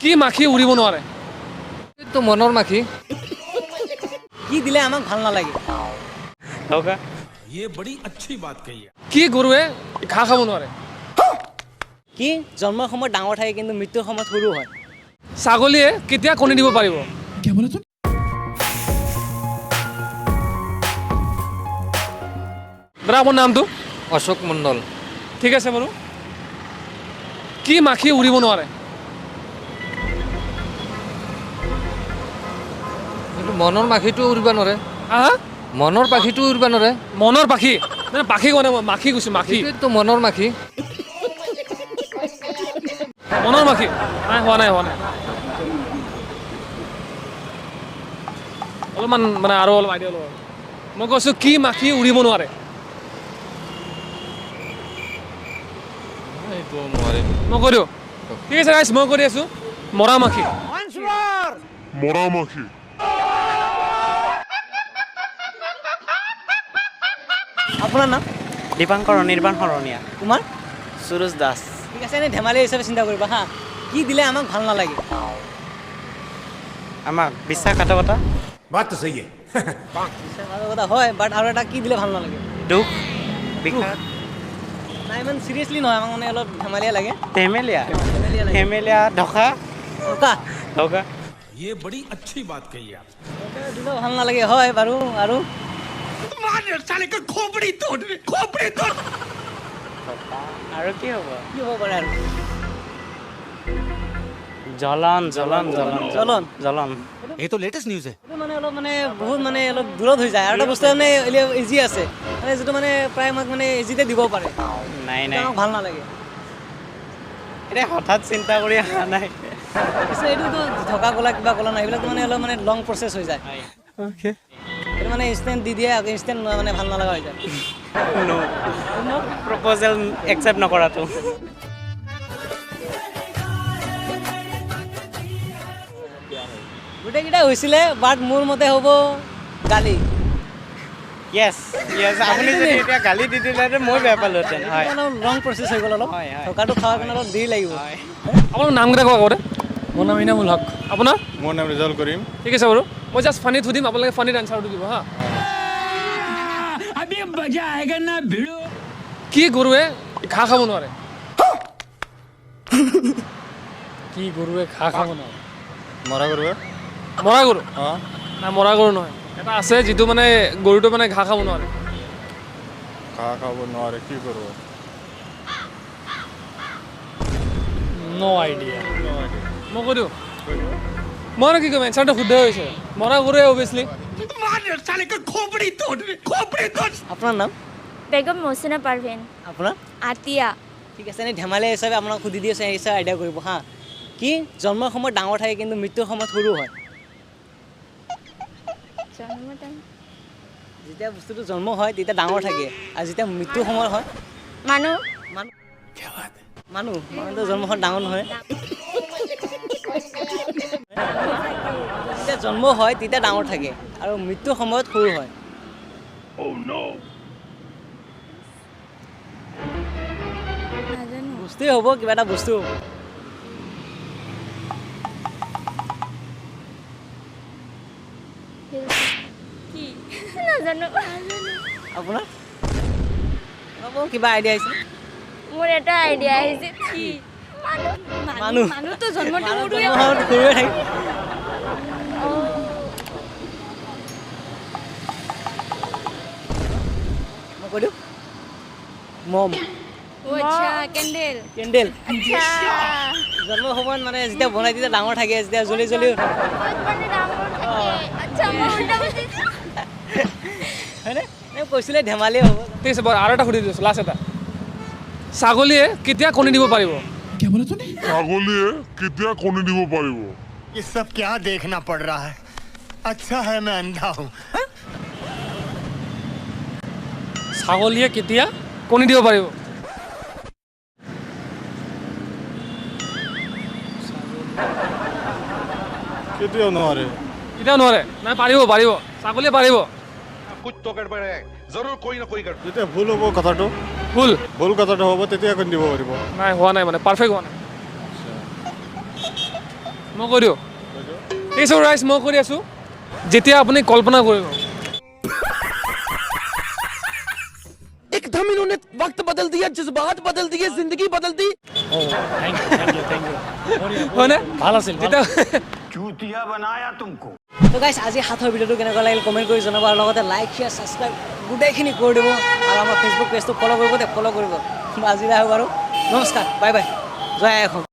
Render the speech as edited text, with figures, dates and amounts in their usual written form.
কি মাখি উৰিব নোৱাৰে? তো মনৰ মাখি। কি দিলে আমাক ভাল নালাগে? ধকা। ये बड़ी अच्छी बात कही है। কি গৰুৱে ঘাঁহ খাব নোৱাৰে? কি জন্মৰ সময়ত ডাঙৰ থাকে কিন্তু মৃত্যুৰ সময়ত সৰু হয়? ছাগলীয়ে কেতিয়া কণী দিব পাৰিব? দাদা আপোনাৰ নামটো? অশোক মণ্ডল। ঠিক আছে বাৰু। কি মাখি উৰিব নোৱাৰে? কিন্তু মনৰ মাখিটো উৰিব নোৱাৰে। হা মনৰ পাখিটো উৰিব নোৱাৰে। মনৰ পাখি মানে পাখি কোৱা নাই, মই মাখি কৈছোঁ। মাখি এইটোৱেতো মনৰ মাখি। মনৰ মাখি নাই, হোৱা নাই অলপমান মানে আৰু অলপ আইডিয়া লওঁ। মই কৈছোঁ কি মাখি উৰিব নোৱাৰে? এইটো নোৱাৰিম। মই কৈ দিওঁ। ঠিক আছে গাইছ, মই কৰি আছোঁ মৰা মাখি। আপোনাৰ নাম? দীপাংকৰ অনিৰ্বাণ শৰণীয়া। তোমাৰ? সুৰজ দাস। ঠিক আছে, এনেই ধেমালি হিচাপে চিন্তা কৰিবা হা। কি দিলে আমাক ভাল নালাগে? আমাক বিশ্বাসঘাতকতা, बात तो सही है। কথা হয়, বাট আৰু এটা কি দিলে ভাল নালাগে? দুখ, বিষাদ, নাই ইমান চিৰিয়াছলি নহয়, আমাক মানে অলপ ধেমালিয়া লাগে। ধেমেলীয়া, ধেমেলীয়া লাগে। ধেমেলীয়া, ধকা, ধকা ধকা। ये बड़ी अच्छी बात कही है। ধকা দিলেও ভাল নালাগে হয় বাৰু। আৰু साले का खोपड़ी तोड़, खोपड़ी तोड़। আৰু কি হ'ব? কি হ'ব পাৰে আৰু? জ্বলন, জ্বলন, জ্বলন, জ্বলন। জ্বলন। ये तो लेटेस्ट न्यूज़ है। এইটো মানে অলপ মানে বহুত মানে অলপ দূৰত হৈ যায়। আৰু এটা বস্তু মানে ইজি আছে, মানে যিটো মানে প্ৰায় আমাক মানে ইজিতে দিব পাৰে। নাই সেইটো নাই, আমাক ভাল নালাগে। এতিয়া হঠাৎ চিন্তা কৰি অহা নাই। পিছে এইটোতো ধকা ক'লা কিবা ক'লা নাই, এইবিলাক মানে অলপ মানে লং প্ৰচেছ হৈ যায়। অ'কে। এইটো মানে ইনষ্টেণ্ট দি দিয়ে, ইনষ্টেণ্ট মানে ভাল নালাগা হৈ যায়। প্ৰপ'জেল একচেপ্ট নকৰাটো। গোটেইকেইটা হৈছিলে, বাট মোৰ মতে হ'ব গালি। য়েছ য়েছ, আপুনি যদি এতিয়া গালি দি দিলেহেঁতেন মই বেয়া পালোহেঁতেন। হয় অলপ লং প্ৰচেছ হৈ গ'ল অলপ। হয়, হয়। ধকাটো খোৱাৰ কাৰণে অলপ দেৰি লাগিব। হয়। আপোনাৰ নামকেইটা কোৱা আগতে। মোৰ নাম ইনামুল হক। আপোনাৰ? মোৰ নাম ৰিজাল কৰিম। ঠিক আছে বাৰু। মই জাষ্ট ফানীত সুধিম, আপোনালোকে ফানীত এনচাৰটো দিব হা। কি গৰুৱে ঘাঁহ খাব নোৱাৰে? কি গৰুৱে ঘাঁহ খাব নোৱাৰে? মৰা গৰুৱে। মৰা গৰু? অঁ, নাই, মৰা গৰু নহয়। এটা আছে যিটো মানে গৰুটো মানে ঘাঁহ খাব নোৱাৰে। ঘাঁহ খাব নোৱাৰে, কি গৰু? ন' আইডিয়া। মই কৈ দিওঁ। মই আৰু কি ক'ম, এনচাৰটো শুদ্ধ হৈছে। মৰা গৰুৱে অভিয়াছলি। साले का खोपड़ी तोड़, खोपड़ी तोड़। আপোনাৰ নাম? বেগম মহচিনা পাৰভেন। আপোনাৰ? আতিয়া। ঠিক আছে, এনেই ধেমালি হিচাপে আপোনাক সুধি দি আছে, এই হিচাপে আইডিয়া কৰিব হা। কি জন্মৰ সময়ত ডাঙৰ থাকে কিন্তু মৃত্যুৰ সময়ত সৰু হয়? যেতিয়া বস্তুটো জন্ম হয় তেতিয়া ডাঙৰ থাকে, আৰু যেতিয়া মৃত্যুৰ সময় হয় মানুহ। মানুহটো জন্ম সময়ত ডাঙৰ নহয়। যেতিয়া জন্ম হয় তেতিয়া ডাঙৰ থাকে আৰু মৃত্যুৰ সময়ত সৰু হয়। বস্তুৱে হ'ব, কিবা এটা বস্তু হ'ব। কি নাজানো। আপোনাৰ? হ'ব, কিবা আইডিয়া আহিছে? মোৰ এটা আইডিয়া আহিছে। কি মানুহ। মানুহতো জন্মটো মানুহটো সৰুৱে জন্ম সময়ত সৰুৱে থাকে। মই কৈ দিওঁ, মম। আচ্ছা, কেণ্ডেল। কেণ্ডেল। আচ্ছা। জন্মৰ সময়ত মানে যেতিয়া বনাই তেতিয়া ডাঙৰ থাকে, যেতিয়া জ্বলি জ্বলি মানে ডাঙৰ থাকে। আচ্ছা, মই উল্টা বুজিছোঁ। হয়নে? কৈছিলে ধেমালিয়ে হ'ব। ঠিক আছে বাৰু, আৰু এটা সুধি দিছোঁ, লাষ্ট এটা। ছাগলীয়ে কেতিয়া কণী দিব পাৰিব? ছাগলীয়ে কেতিয়া কণী দিব পাৰিব? ये सब क्या देखना पड़ रहा है? अच्छा है मैं अंधा हूँ। ছাগলীয়ে কেতিয়া কণী দিব পাৰিব? কেতিয়াও নোৱাৰে। কেতিয়াও নোৱাৰে? নাই, পাৰিব। ছাগলীয়ে পাৰিব। कुछ तो गड़बड़ है, जरूर कोई ना कोई गड़बड़। যেতিয়া ভুল হ'ব কথাটো, ভুল কথাটো হ'ব তেতিয়া কণী দিব পাৰিব। নাই, হোৱা নাই, মানে পাৰফেক্ট হোৱা নাই। মই কৈ দিওঁ এই চব ৰাইজ মই কৰি আছোঁ যেতিয়া আপুনি কল্পনা কৰিব एकदम इन्होंने वक्त बदल दिया जज्बात बदल दिए जिंदगी बदल दी Oh, thank you. হয়নে ভাল আছিল ভাল। যেতিয়া चूतिया बनाया तुमको। তো গাইছ আজি হাতৰ ভিডিঅ'টো কেনেকুৱা লাগিল কমেণ্ট কৰি জনাব আৰু লগতে লাইক শ্বেয়াৰ ছাবস্ক্ৰাইব গোটেইখিনি কৰি দিব আৰু আমাৰ ফেচবুক পেজটো ফ'ল' কৰিব দে ফ'ল' কৰিব আজিলৈ আহোঁ বাৰু নমস্কাৰ বাই বাই জয় আই অসম